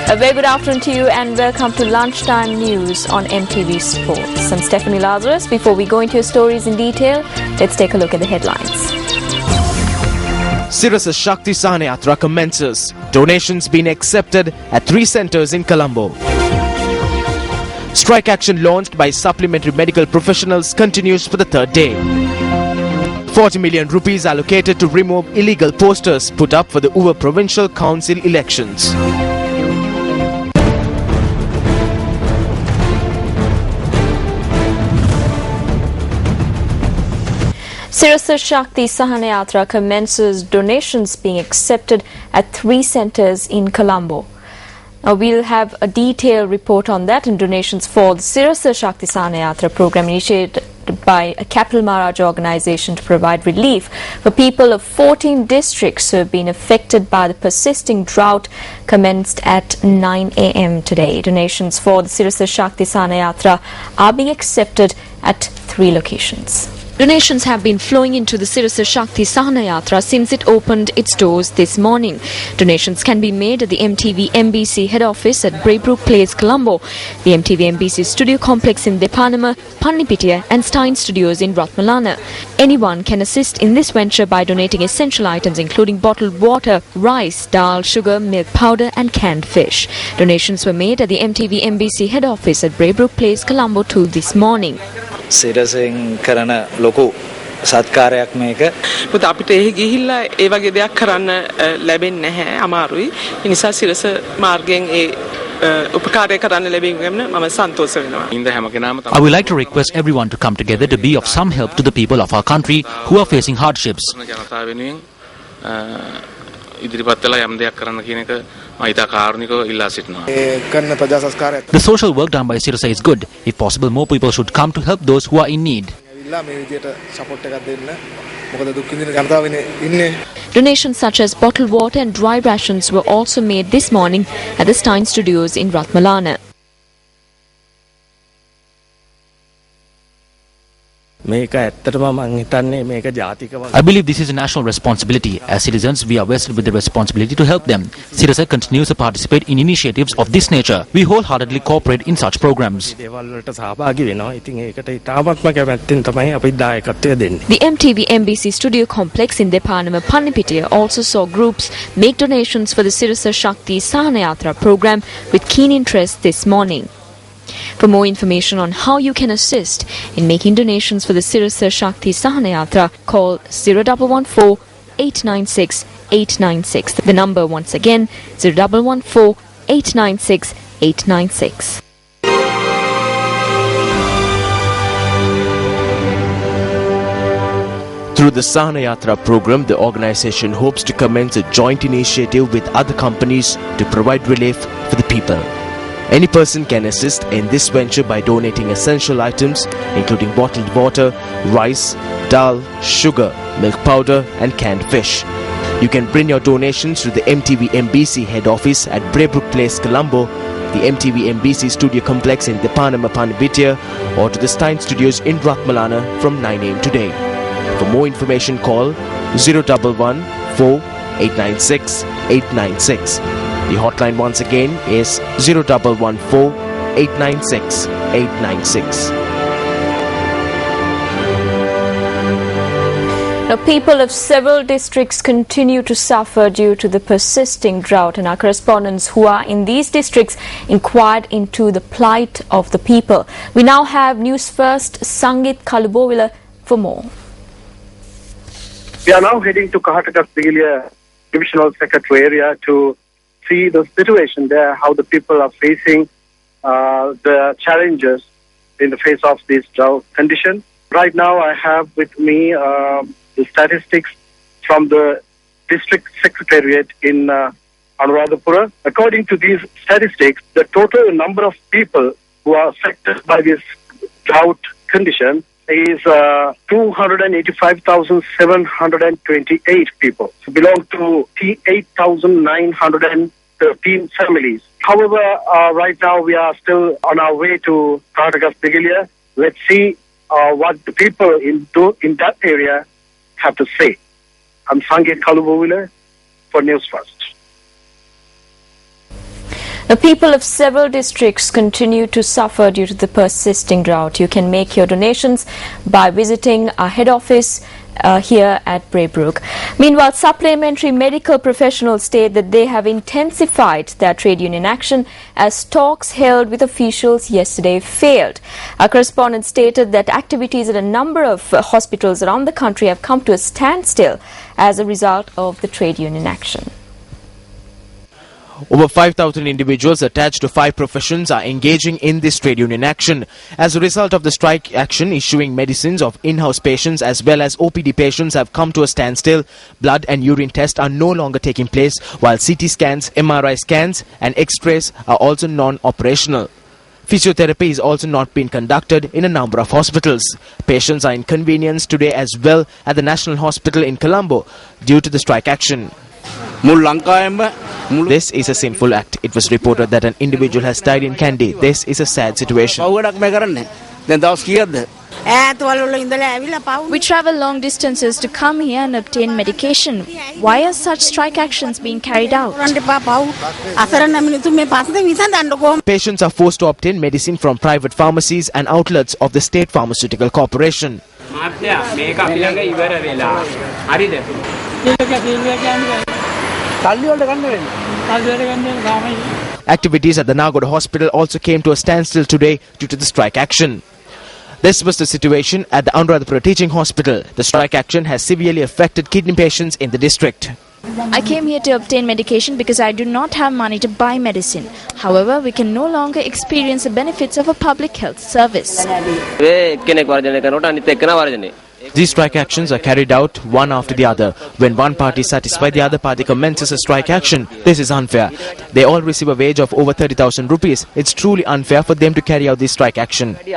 A very good afternoon to you and welcome to Lunchtime News on MTV Sports. I'm Stephanie Lazarus. Before we go into your stories in detail, let's take a look at the headlines. Sirasa Shakti Sahana Yatra commences. Donations being accepted at 3 centres in Colombo. Strike action launched by supplementary medical professionals continues for the 3rd day. 40 million rupees allocated to remove illegal posters put up for the Uva Provincial Council elections. Sirasa Shakti Sahana Yatra commences, donations being accepted at 3 centres in Colombo. Now we'll have a detailed report on that and donations for the Sirasa Shakti Sahana Yatra program initiated by a Capital Maharaj organisation to provide relief for people of 14 districts who have been affected by the persisting drought commenced at 9 a.m. today. Donations for the Sirasa Shakti Sahana Yatra are being accepted at 3 locations. Donations have been flowing into the Sirasa Shakti Sahana Yatra since it opened its doors this morning. Donations can be made at the MTV MBC head office at Braybrook Place, Colombo, the MTV MBC studio complex in Depanama, Pannipitia and Stein Studios in Ratmalana. Anyone can assist in this venture by donating essential items including bottled water, rice, dal, sugar, milk powder and canned fish. Donations were made at the MTV MBC head office at Braybrook Place, Colombo too this morning. සිරසෙන් කරන ලොකු සත්කාරයක් මේක. පුත අපිට එහෙ ගිහිල්ලා ඒ වගේ දෙයක් කරන්න ලැබෙන්නේ නැහැ අමාරුයි. ඒ නිසා සිරස මාර්ගයෙන් ඒ උපකාරය කරන්න ලැබීමෙන් මම සන්තෝෂ වෙනවා. I would like to request everyone to come together to be of some help to the people of our country who are facing hardships. The social work done by Sirasa is good. If possible, more people should come to help those who are in need. Donations such as bottled water and dry rations were also made this morning at the Stein Studios in Ratmalana. I believe this is a national responsibility. As citizens, we are vested with the responsibility to help them. Sirasa continues to participate in initiatives of this nature. We wholeheartedly cooperate in such programs. The MTV MBC studio complex in Depanama, Pannipitia also saw groups make donations for the Sirasa Shakti Sahana Yatra program with keen interest this morning. For more information on how you can assist in making donations for the Sirasa Shakti Sahana Yatra, call 0114 896 896. The number once again 0114 896 896. Through the Sahana Yatra program, the organisation hopes to commence a joint initiative with other companies to provide relief for the people. Any person can assist in this venture by donating essential items including bottled water, rice, dal, sugar, milk powder and canned fish. You can bring your donations to the MTV MBC head office at Braybrook Place, Colombo, the MTV MBC studio complex in Depanama, Pannipitia or to the Stein Studios in Ratmalana from 9 a.m. today. For more information call 0114 896 896. The hotline once again is 0114 896 896. Now, people of several districts continue to suffer due to the persisting drought, and our correspondents who are in these districts inquired into the plight of the people. We now have Newsfirst Sangit Kalubowila for more. We are now heading to Kahataka Divisional Secretary area to see the situation there, how the people are facing the challenges in the face of this drought condition. Right now I have with me the statistics from the district secretariat in Anuradhapura. According to these statistics, the total number of people who are affected by this drought condition is 285,728 people, belong to 8,913 families. However, right now we are still on our way to Karnataka's Pigilia. Let's see what the people in that area have to say. I'm Sangit Kalubowila for Newsfirst. The people of several districts continue to suffer due to the persisting drought. You can make your donations by visiting our head office here at Braybrook. Meanwhile, supplementary medical professionals state that they have intensified their trade union action as talks held with officials yesterday failed. Our correspondent stated that activities at a number of hospitals around the country have come to a standstill as a result of the trade union action. Over 5,000 individuals attached to 5 professions are engaging in this trade union action. As a result of the strike action, issuing medicines of in-house patients as well as OPD patients have come to a standstill. Blood and urine tests are no longer taking place, while CT scans, MRI scans and X-rays are also non-operational. Physiotherapy is also not being conducted in a number of hospitals. Patients are inconvenienced today as well at the National Hospital in Colombo due to the strike action. This is a sinful act. It was reported that an individual has died in Kandy. This is a sad situation. We travel long distances to come here and obtain medication. Why are such strike actions being carried out? Patients are forced to obtain medicine from private pharmacies and outlets of the State Pharmaceutical Corporation. Activities at the Nagoda Hospital also came to a standstill today due to the strike action. This was the situation at the Anuradhapura Teaching Hospital. The strike action has severely affected kidney patients in the district. I came here to obtain medication because I do not have money to buy medicine. However, we can no longer experience the benefits of a public health service. These strike actions are carried out one after the other. When one party is satisfied, the other party commences a strike action. This is unfair. They all receive a wage of over 30,000 rupees. It's truly unfair for them to carry out this strike action. We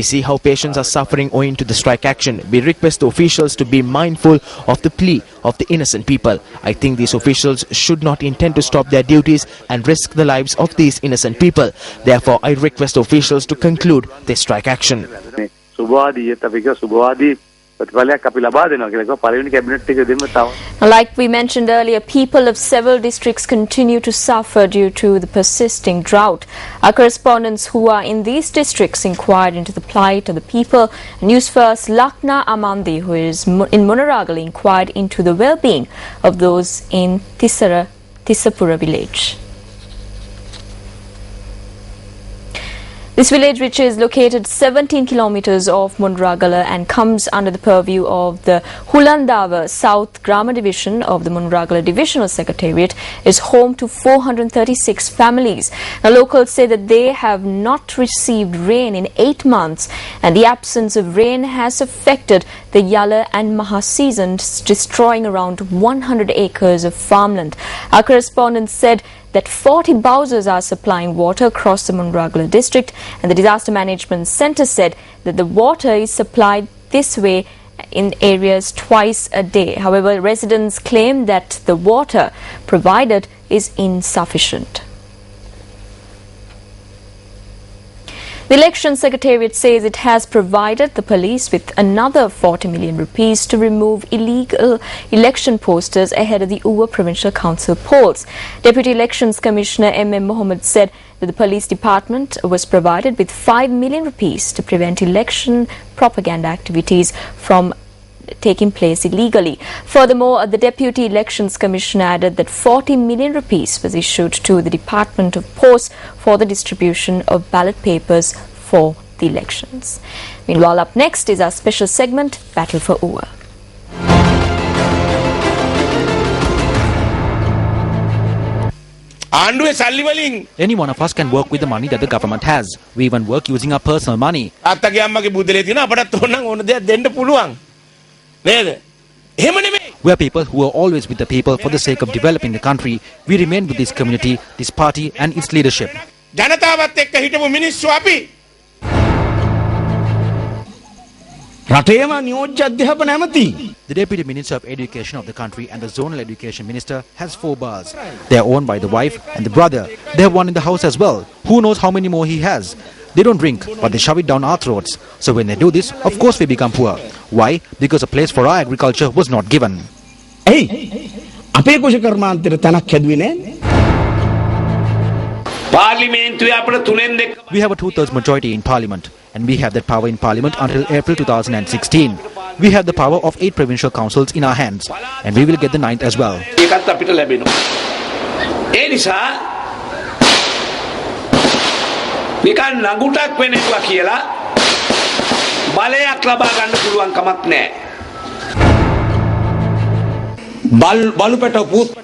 see how patients are suffering owing to the strike action. We request the officials to be mindful of the plea of the innocent people. I think these officials should not intend to stop their duties and risk the lives of these innocent people. Therefore, I request the officials to conclude this strike action. Like we mentioned earlier, people of several districts continue to suffer due to the persisting drought. Our correspondents who are in these districts inquired into the plight of the people. Newsfirst Lakna Amandi, who is in Munaragal, inquired into the well-being of those in Tissapura village. This village, which is located 17 kilometers off Munragala and comes under the purview of the Hulandava South Grama Division of the Munragala Divisional Secretariat, is home to 436 families. Now, locals say that they have not received rain in 8 months, and the absence of rain has affected the Yala and Maha seasons, destroying around 100 acres of farmland. Our correspondent said that 40 bowsers are supplying water across the Munragala district, and the Disaster Management Centre said that the water is supplied this way in areas twice a day. However, residents claim that the water provided is insufficient. The Election Secretariat says it has provided the police with another 40 million rupees to remove illegal election posters ahead of the Uva Provincial Council polls. Deputy Elections Commissioner M.M. Mohammed said that the police department was provided with 5 million rupees to prevent election propaganda activities from taking place illegally. Furthermore, the Deputy Elections Commissioner added that 40 million rupees was issued to the Department of Posts for the distribution of ballot papers for the elections. Meanwhile, up next is our special segment, Battle for Uva. Any one of us can work with the money that the government has. We even work using our personal money. We are people who are always with the people for the sake of developing the country. We remain with this community, this party and its leadership. The Deputy Minister of Education of the country and the Zonal Education Minister has 4 bars. They are owned by the wife and the brother. They have one in the house as well. Who knows how many more he has? They don't drink, but they shove it down our throats. So when they do this, of course we become poor. Why? Because a place for our agriculture was not given. ඇයි අපේ කුෂ කර්මාන්තයට තැනක් හැදුවේ නැහැ? We have a 2/3 majority in Parliament, and we have that power in Parliament until April 2016. We have the power of 8 provincial councils in our hands, and we will get the 9th as well. නිකන් නගුටක් වෙනවා කියලා බලයක් ලබා ගන්න පුළුවන් කමක් නැහැ.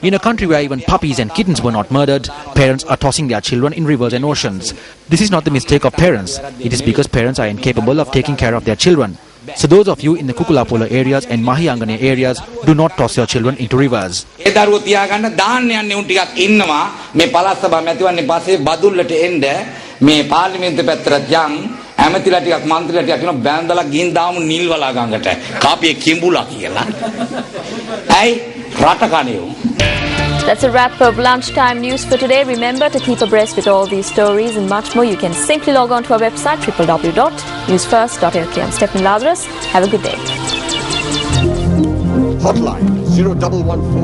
In a country where even puppies and kittens were not murdered, parents are tossing their children in rivers and oceans. This is not the mistake of parents. It is because parents are incapable of taking care of their children. So those of you in the Kukulapola areas and Mahiyangane areas, do not toss your children into rivers. ඒ දරුවෝ තියාගන්න දාන්න යන්නේ උන් ටිකක් ඉන්නවා මේ පළාත් සභා මැතිවරණේ පස්සේ බදුල්ලට එන්න මේ පාර්ලිමේන්තුව පැත්තට යන් ඇමතිලා ටිකක් මන්ත්‍රීලා ටිකක් කියනවා බෑන්දලා ගින් දාමු නිල්වලා ගඟට කාපියේ කිඹුලා කියලා. ඇයි රට කණියෝ. That's a wrap of lunchtime news for today. Remember to keep abreast with all these stories and much more. You can simply log on to our website www.newsfirst.lk. I'm Stephanie Lazarus. Have a good day. Hotline 0114